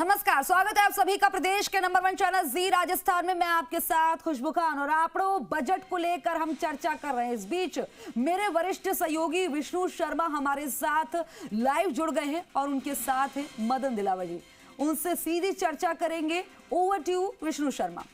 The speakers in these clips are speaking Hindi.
नमस्कार, स्वागत है आप सभी का प्रदेश के नंबर 1 चैनल जी राजस्थान में। मैं आपके साथ खुशबू खान और आपको बजट को लेकर हम चर्चा कर रहे हैं। इस बीच मेरे वरिष्ठ सहयोगी विष्णु शर्मा हमारे साथ लाइव जुड़ गए हैं और उनके साथ है मदन दिलावर जी। उनसे सीधी चर्चा करेंगे। Over to you Vishnu Sharma.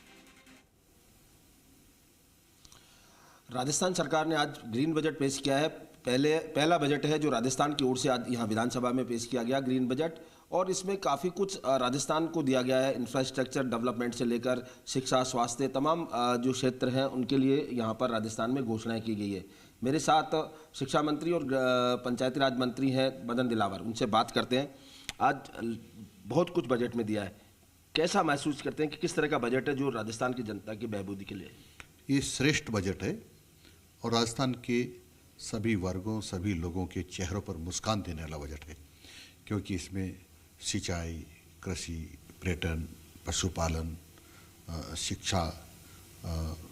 Rajasthan सरकार ने आज ग्रीन बजट पेश किया है। पहला बजट है जो राजस्थान की ओर से आज यहाँ विधानसभा में पेश किया गया ग्रीन बजट, और इसमें काफ़ी कुछ राजस्थान को दिया गया है। इंफ्रास्ट्रक्चर डेवलपमेंट से लेकर शिक्षा, स्वास्थ्य, तमाम जो क्षेत्र हैं उनके लिए यहाँ पर राजस्थान में घोषणाएं की गई है। मेरे साथ शिक्षा मंत्री और पंचायती राज मंत्री हैं मदन दिलावर, उनसे बात करते हैं। आज बहुत कुछ बजट में दिया है, कैसा महसूस करते हैं कि किस तरह का बजट है जो राजस्थान की जनता की बहबूदी के लिए? ये श्रेष्ठ बजट है और राजस्थान के सभी वर्गों, सभी लोगों के चेहरों पर मुस्कान देने वाला बजट है, क्योंकि इसमें सिंचाई, कृषि, पर्यटन, पशुपालन, शिक्षा,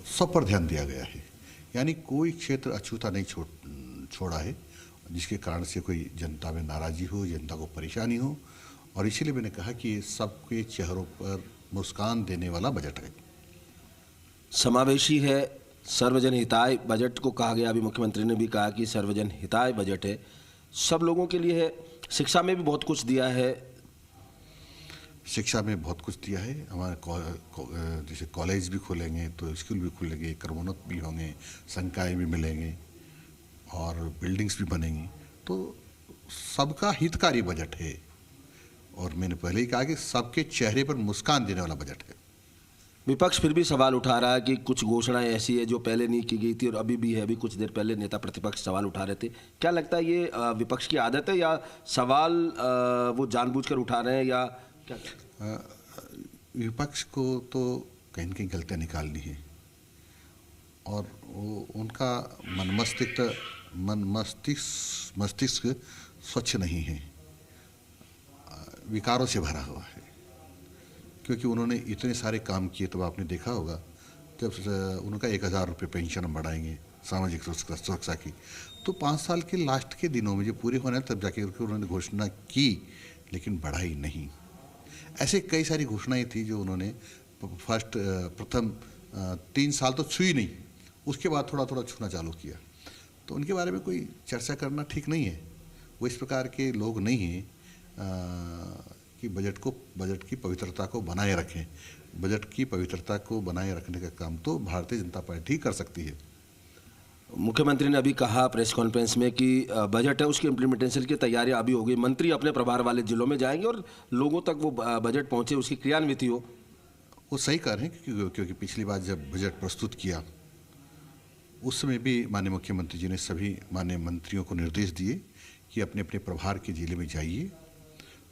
सब पर ध्यान दिया गया है। यानी कोई क्षेत्र अछूता नहीं छोड़ा है जिसके कारण से कोई जनता में नाराज़गी हो, जनता को परेशानी हो। और इसीलिए मैंने कहा कि ये सबके चेहरों पर मुस्कान देने वाला बजट है। समावेशी है, सर्वजन हिताय बजट को कहा गया। अभी मुख्यमंत्री ने भी कहा कि सर्वजन हिताय बजट है, सब लोगों के लिए है। शिक्षा में भी बहुत कुछ दिया है। शिक्षा में बहुत कुछ दिया है। हमारे जैसे कॉलेज भी खुलेंगे तो स्कूल भी खुलेंगे, क्रमोन्नत भी होंगे, संकाय भी मिलेंगे और बिल्डिंग्स भी बनेंगी। तो सबका हितकारी बजट है। और मैंने पहले ही कहा कि सबके चेहरे पर मुस्कान देने वाला बजट है। विपक्ष फिर भी सवाल उठा रहा है कि कुछ घोषणाएं ऐसी है जो पहले नहीं की गई थी और अभी भी है। अभी कुछ देर पहले नेता प्रतिपक्ष सवाल उठा रहे थे। क्या लगता है ये विपक्ष की आदत है या सवाल वो जानबूझकर उठा रहे हैं या क्या? विपक्ष को तो कहीं न कहीं गलतियाँ निकालनी है और वो उनका मस्तिष्क स्वच्छ नहीं है, विकारों से भरा हुआ है। क्योंकि उन्होंने इतने सारे काम किए, तब आपने देखा होगा जब उनका 1000 रुपये पेंशन बढ़ाएंगे सामाजिक सुरक्षा की, तो 5 साल के लास्ट के दिनों में जो पूरे होने तब जाके उन्होंने घोषणा की, लेकिन बढ़ाई नहीं। ऐसे कई सारी घोषणाएं थी जो उन्होंने प्रथम 3 साल तो छुई नहीं, उसके बाद थोड़ा थोड़ा छूना चालू किया। तो उनके बारे में कोई चर्चा करना ठीक नहीं है। वो इस प्रकार के लोग नहीं हैं कि बजट की पवित्रता को बनाए रखें। बजट की पवित्रता को बनाए रखने का काम तो भारतीय जनता पार्टी कर सकती है। मुख्यमंत्री ने अभी कहा प्रेस कॉन्फ्रेंस में कि बजट है उसकी इम्प्लीमेंटेशन की तैयारियां अभी हो गई। मंत्री अपने प्रभार वाले जिलों में जाएंगे और लोगों तक वो बजट पहुंचे, उसकी क्रियान्विति हो। वो सही कर रहे हैं क्योंकि पिछली बार जब बजट प्रस्तुत किया उस समय भी माननीय मुख्यमंत्री जी ने सभी माननीय मंत्रियों को निर्देश दिए कि अपने अपने प्रभार के जिले में जाइए,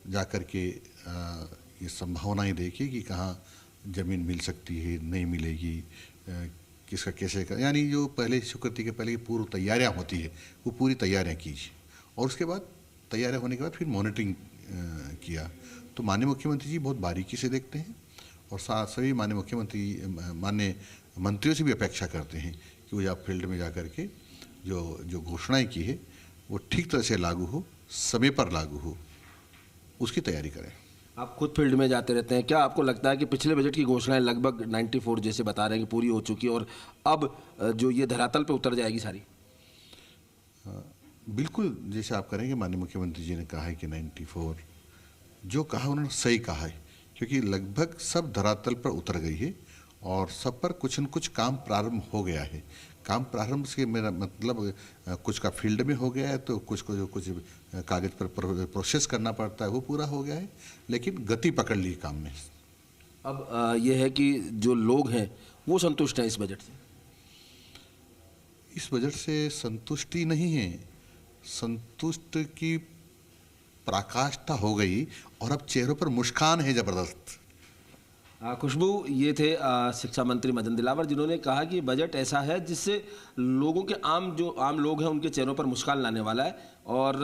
जाकर के ये संभावनाएं देखिए कि कहाँ ज़मीन मिल सकती है, नहीं मिलेगी, किसका कैसे का, यानी जो पहले स्वीकृति के पहले की पूर्व तैयारियां होती है वो पूरी तैयारियां कीजिए। और उसके बाद तैयारियां होने के बाद फिर मॉनिटरिंग किया। तो माननीय मुख्यमंत्री जी बहुत बारीकी से देखते हैं और सभी माननीय मंत्रियों से भी अपेक्षा करते हैं कि वो आप फील्ड में जा कर के जो घोषणाएँ की है वो ठीक तरह से लागू हो, समय पर लागू हो, उसकी तैयारी करें। आप खुद फील्ड में जाते रहते हैं, क्या आपको लगता है कि पिछले बजट की घोषणाएं लगभग 94 जैसे बता रहे हैं कि पूरी हो चुकी है और अब जो ये धरातल पे उतर जाएगी सारी? बिल्कुल जैसे आप करेंगे। माननीय मुख्यमंत्री जी ने कहा है कि 94 जो कहा उन्होंने सही कहा है, क्योंकि लगभग सब धरातल पर उतर गई है और सब पर कुछ न कुछ काम प्रारंभ हो गया है। काम प्रारंभ से मेरा मतलब कुछ का फील्ड में हो गया है, तो कुछ को जो कुछ कागज पर प्रोसेस करना पड़ता है वो पूरा हो गया है, लेकिन गति पकड़ ली काम में। अब ये है कि जो लोग हैं वो संतुष्ट हैं इस बजट से? इस बजट से संतुष्टि नहीं है, संतुष्ट की पराकाष्ठा हो गई और अब चेहरों पर मुस्कान है जबरदस्त। खुशबू, ये थे शिक्षा मंत्री मदन दिलावर, जिन्होंने कहा कि बजट ऐसा है जिससे लोगों के आम लोग हैं उनके चेहरों पर मुस्कान लाने वाला है। और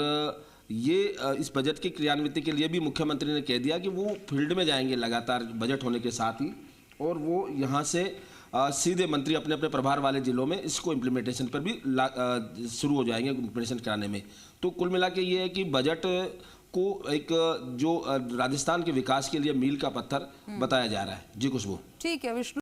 ये इस बजट की क्रियान्विति के लिए भी मुख्यमंत्री ने कह दिया कि वो फील्ड में जाएंगे लगातार बजट होने के साथ ही, और वो यहाँ से सीधे मंत्री अपने अपने प्रभार वाले जिलों में इसको इम्प्लीमेंटेशन पर भी शुरू हो जाएंगे इम्प्लीमेंटेशन कराने में। तो कुल मिला के ये है कि बजट को एक जो राजस्थान के विकास के लिए मील का पत्थर बताया जा रहा है। जी खुशबू। ठीक है विष्णु।